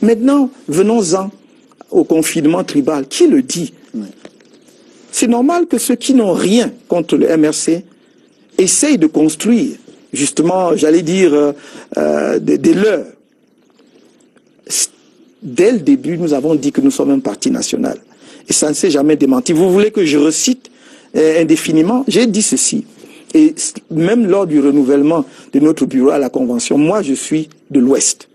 Maintenant, venons-en au confinement tribal. Qui le dit? C'est normal que ceux qui n'ont rien contre le MRC essayent de construire, justement, j'allais dire, des leurs. Dès le début, nous avons dit que nous sommes un parti national. Et ça ne s'est jamais démenti. Vous voulez que je recite indéfiniment? J'ai dit ceci. Et même lors du renouvellement de notre bureau à la Convention, moi je suis de l'Ouest.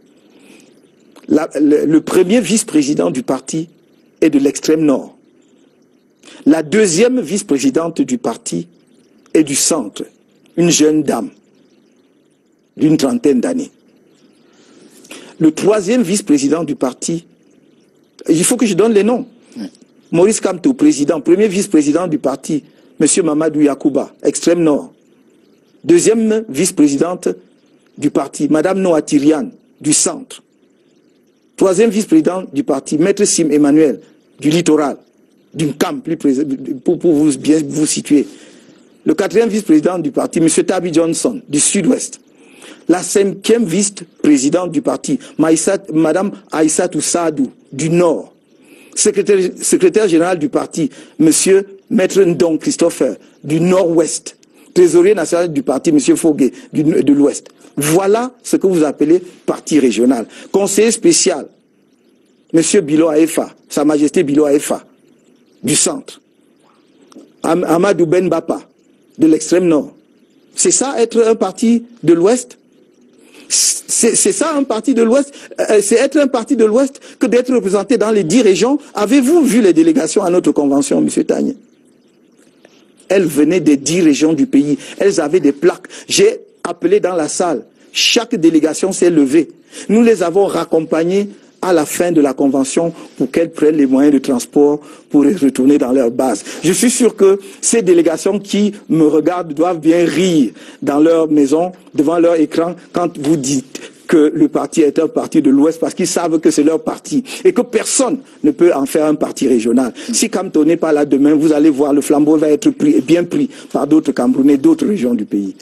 Le premier vice-président du parti est de l'extrême nord. La deuxième vice-présidente du parti est du centre, une jeune dame d'une trentaine d'années. Le troisième vice-président du parti, il faut que je donne les noms. Maurice Kamto, président, premier vice-président du parti, M. Mamadou Yakouba, extrême nord. Deuxième vice-présidente du parti, Mme Noa Tirian, du centre. Troisième vice-président du parti, Maître Sim Emmanuel, du littoral, d'une camp, pour vous bien vous situer. Le quatrième vice-président du parti, M. Tabi Johnson, du sud-ouest. La cinquième vice-présidente du parti, Mme Aïssatou Saadou, du nord. Secrétaire général du parti, M. Maître Ndong Christopher, du nord-ouest. Trésorier national du parti, M. Fogué, de l'ouest. Voilà ce que vous appelez parti régional. Conseiller spécial, M. Bilo Aefa, Sa Majesté Bilo Aefa, du centre. Amadou Ben Bapa, de l'extrême nord. C'est ça être un parti de l'ouest? C'est ça un parti de l'Ouest, c'est être un parti de l'Ouest que d'être représenté dans les 10 régions. Avez-vous vu les délégations à notre convention, M. Tagne? Elles venaient des 10 régions du pays, elles avaient des plaques. J'ai appelé dans la salle, chaque délégation s'est levée. Nous les avons raccompagnées à la fin de la convention pour qu'elles prennent les moyens de transport pour retourner dans leur base. Je suis sûr que ces délégations qui me regardent doivent bien rire dans leur maison, devant leur écran, quand vous dites que le parti est un parti de l'Ouest, parce qu'ils savent que c'est leur parti et que personne ne peut en faire un parti régional. Si Kamto n'est pas là demain, vous allez voir, le flambeau va être pris et bien pris par d'autres Camerounais, d'autres régions du pays.